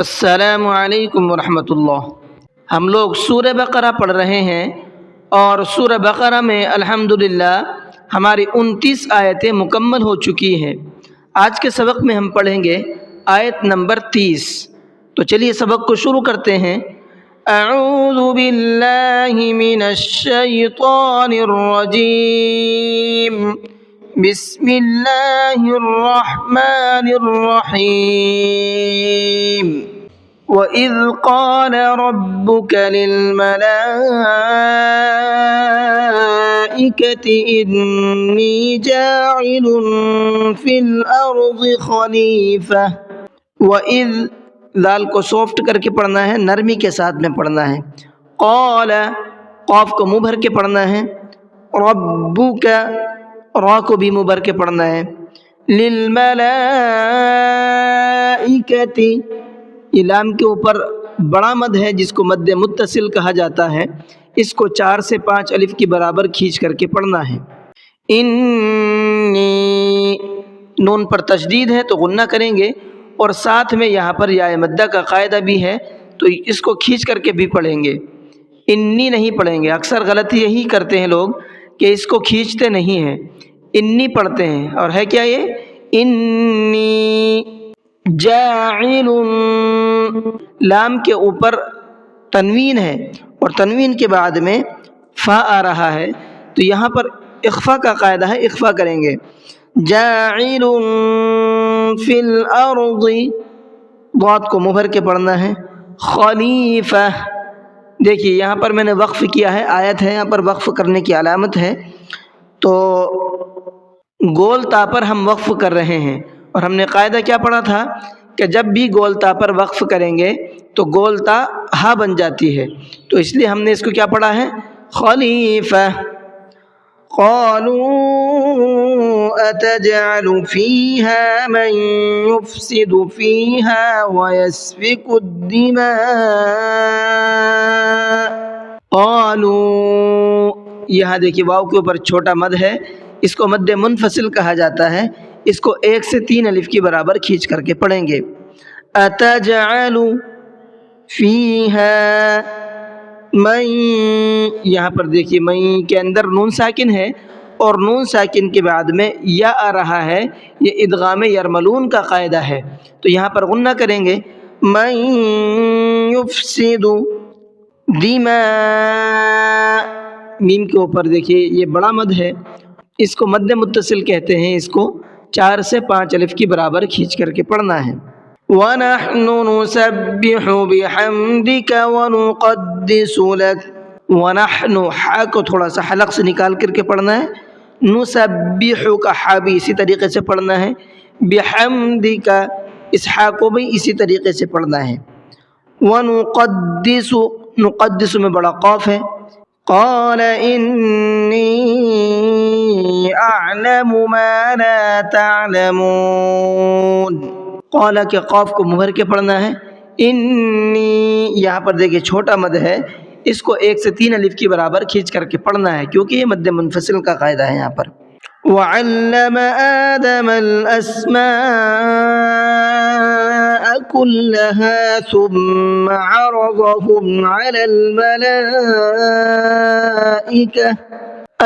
السلام علیکم ورحمۃ اللہ۔ ہم لوگ سورہ بقرہ پڑھ رہے ہیں اور سورہ بقرہ میں الحمدللہ ہماری 29 آیتیں مکمل ہو چکی ہیں۔ آج کے سبق میں ہم پڑھیں گے آیت نمبر 30۔ تو چلیے سبق کو شروع کرتے ہیں۔ اعوذ باللہ من الشیطان الرجیم، بسم اللہ الرحمن الرحیم۔ وَإِذْ قَالَ رَبُّكَ لِلْمَلَائِكَةِ إِنِّي جَاعِلٌ فِي الْأَرْضِ خَلِيفَةً۔ وَإِذْ لال کو سافٹ کر کے پڑھنا ہے، نرمی کے ساتھ میں پڑھنا ہے۔ قال قاف کو منہ بھر کے پڑھنا ہے۔ ربک را کو بھی منہ بھر کے پڑھنا ہے۔ للملائکۃ یہ لام کے اوپر بڑا مد ہے جس کو مد متصل کہا جاتا ہے، اس کو 4 سے 5 الف کی برابر کھینچ کر کے پڑھنا ہے۔ انی نون پر تشدید ہے تو غنہ کریں گے، اور ساتھ میں یہاں پر یا مدہ کا قاعدہ بھی ہے تو اس کو کھینچ کر کے بھی پڑھیں گے، انی نہیں پڑھیں گے۔ اکثر غلطی یہی کرتے ہیں لوگ کہ اس کو کھینچتے نہیں ہیں، انی پڑھتے ہیں، اور ہے کیا یہ انی جاعل۔ لام کے اوپر تنوین ہے اور تنوین کے بعد میں فا آ رہا ہے، تو یہاں پر اخفا کا قاعدہ ہے، اخفا کریں گے۔ جاعل فی الارض ضاد کو منہ بھر کے پڑھنا ہے۔ خلیفہ دیکھیے یہاں پر میں نے وقف کیا ہے، آیت ہے یہاں پر وقف کرنے کی علامت ہے، تو گول تا پر ہم وقف کر رہے ہیں، اور ہم نے قاعدہ کیا پڑھا تھا کہ جب بھی گول تا پر وقف کریں گے تو گول تا ہا بن جاتی ہے، تو اس لیے ہم نے اس کو کیا پڑھا ہے خلیفہ۔ قالوا اتجعل فيها من يفسد فيها ويسفك الدماء۔ قالوا یہاں دیکھیے واو کے اوپر چھوٹا مد ہے، اس کو مد منفصل کہا جاتا ہے، اس کو 1 سے 3 الف کی برابر کھینچ کر کے پڑھیں گے۔ اتجعل فیہا من، یہاں پر دیکھیے من کے اندر نون ساکن ہے اور نون ساکن کے بعد میں یا آ رہا ہے، یہ ادغام یرملون کا قاعدہ ہے، تو یہاں پر غنہ کریں گے۔ من یفسد دماء، میم کے اوپر دیکھیے یہ بڑا مد ہے، اس کو مد متصل کہتے ہیں، اس کو 4 سے 5 الف کی برابر کھینچ کر کے پڑھنا ہے۔ وَنَحْنُ نُسَبِّحُ بِحَمْدِكَ وَنُقَدِّسُ لَكَ۔ وَنَحْنُ حا کو تھوڑا سا حلق سے نکال کر کے پڑھنا ہے، نُسَبِّحُ کا حا بھی اسی طریقے سے پڑھنا ہے، بِحَمْدِكَ اس حا کو بھی اسی طریقے سے پڑھنا ہے۔ وَنُقَدِّسُ نقدس میں بڑا قاف ہے۔ قال انی اعلم ما لا تعلمون۔ قال کے قاف کو منہ بھر کے پڑھنا ہے۔ انی یہاں پر دیکھیے چھوٹا مد ہے، اس کو 1 سے 3 الف کی برابر کھینچ کر کے پڑھنا ہے، کیونکہ یہ مد منفصل کا قاعدہ ہے یہاں پر۔ وعلم آدم الاسماء كلها ثم عرضهم على الملائكة۔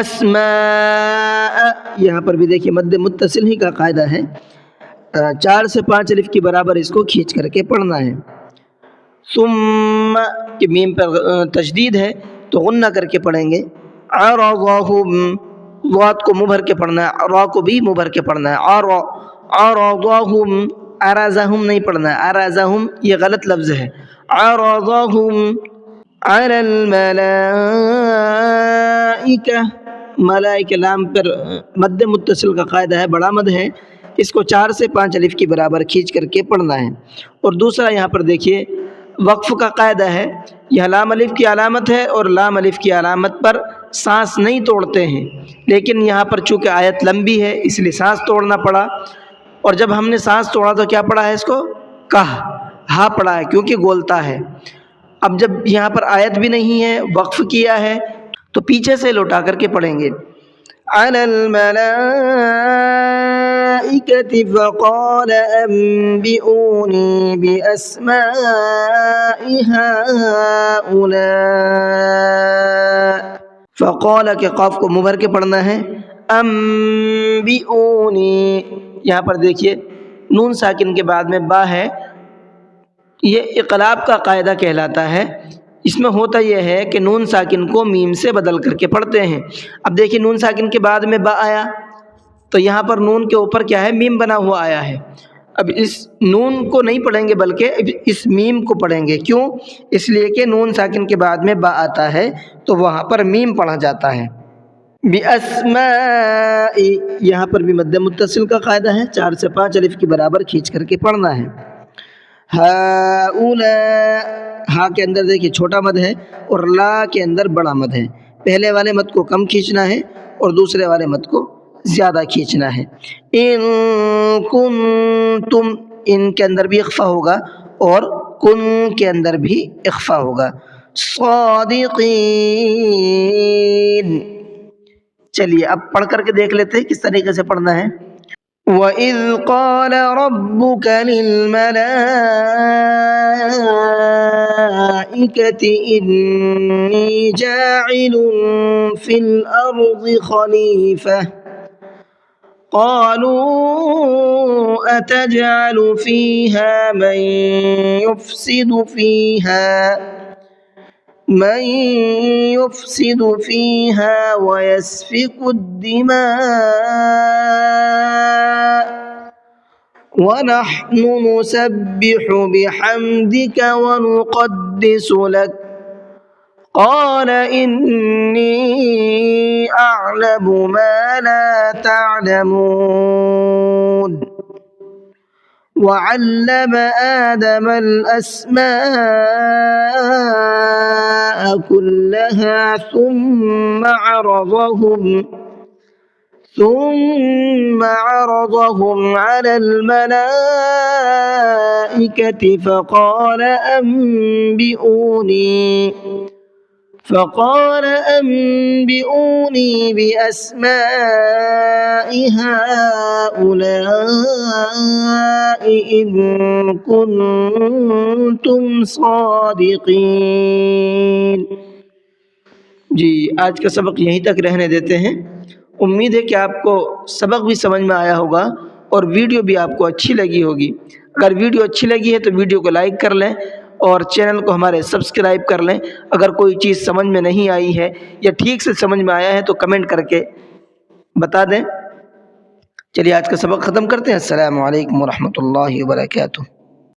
اسماء یہاں پر بھی دیکھیے مد متصل ہی کا قاعدہ ہے، 4 سے 5 الف کی برابر اس کو کھینچ کر کے پڑھنا ہے۔ ثم کہ میم پر تشدید ہے تو غنہ کر کے پڑھیں گے۔ عرضهم ضاد کو منہ بھر کے پڑھنا ہے، را کو بھی منہ بھر کے پڑھنا ہے۔ عرضهم ارزهم نہیں پڑھنا ہے، ارزهم یہ غلط لفظ ہے۔ عرضهم على الملائکہ، ملائکہ لام پر مد متصل کا قاعدہ ہے، بڑا مد ہے، اس کو 4 سے 5 الف کی برابر کھینچ کر کے پڑھنا ہے۔ اور دوسرا یہاں پر دیکھیے وقف کا قاعدہ ہے، یہ لام الف کی علامت ہے اور لام الف کی علامت پر سانس نہیں توڑتے ہیں، لیکن یہاں پر چونکہ آیت لمبی ہے اس لیے سانس توڑنا پڑا، اور جب ہم نے سانس توڑا تو کیا پڑھا ہے اس کو کہا، ہا پڑھا ہے کیونکہ گولتا ہے۔ اب جب یہاں پر آیت بھی نہیں ہے، وقف کیا ہے، تو پیچھے سے لوٹا کر کے پڑھیں گے۔ علی الملائکہ الملائكة فقال أنبئوني بأسماء هؤلاء. فقال کے قاف کو مبھر کے پڑھنا ہے. انبئونی، یہاں پر دیکھیے نون ساکن کے بعد میں با ہے، یہ اقلاب کا قاعدہ کہلاتا ہے. اس میں ہوتا یہ ہے کہ نون ساکن کو میم سے بدل کر کے پڑھتے ہیں. اب دیکھیے نون ساکن کے بعد میں با آیا تو یہاں پر نون کے اوپر کیا ہے، میم بنا ہوا آیا ہے. اب اس نون کو نہیں پڑھیں گے بلکہ اس میم کو پڑھیں گے. کیوں؟ اس لیے کہ نون ساکن کے بعد میں با آتا ہے تو وہاں پر میم پڑھا جاتا ہے. بِأَسْمَاءِ، یہاں پر بھی مد متصل کا قاعدہ ہے، 4 سے 5 الف کے برابر کھینچ کر کے پڑھنا ہے. ہَؤُلَاء، ہا کے اندر دیکھیے چھوٹا مد ہے اور لا کے اندر بڑا مد ہے. پہلے والے مد کو کم کھینچنا ہے اور دوسرے والے مد کو زیادہ کھینچنا ہے. ان کنتم، ان کے اندر بھی اخفا ہوگا اور کن کے اندر بھی اخفا ہوگا. صادقین. چلیے اب پڑھ کر کے دیکھ لیتے ہیں کس طریقے سے پڑھنا ہے. وَإِذْ قَالَ رَبُّكَ لِلْمَلَائِكَةِ إِنِّي جَاعِلٌ فِي الْأَرْضِ خَلِيفَةً قَالُوا أَتَجْعَلُ فِيهَا مَن يُفْسِدُ فِيهَا وَيَسْفِكُ الدِّمَاءَ وَنَحْنُ نُسَبِّحُ بِحَمْدِكَ وَنُقَدِّسُ لَكَ قَالَ إِنِّي أَعْلَمُ مَا لَا تَعْلَمُونَ. وَعَلَّمَ آدَمَ الْأَسْمَاءَ كُلَّهَا ثُمَّ عَرَضَهُمْ عَلَى الْمَلَائِكَةِ فقال أنبئوني بأسماء هؤلاء إن كنتم صادقين. جی آج کا سبق یہیں تک رہنے دیتے ہیں. امید ہے کہ آپ کو سبق بھی سمجھ میں آیا ہوگا اور ویڈیو بھی آپ کو اچھی لگی ہوگی. اگر ویڈیو اچھی لگی ہے تو ویڈیو کو لائک کر لیں اور چینل کو ہمارے سبسکرائب کر لیں. اگر کوئی چیز سمجھ میں نہیں آئی ہے یا ٹھیک سے سمجھ میں آیا ہے تو کمنٹ کر کے بتا دیں. چلیے آج کا سبق ختم کرتے ہیں. السلام علیکم ورحمۃ اللہ وبرکاتہ.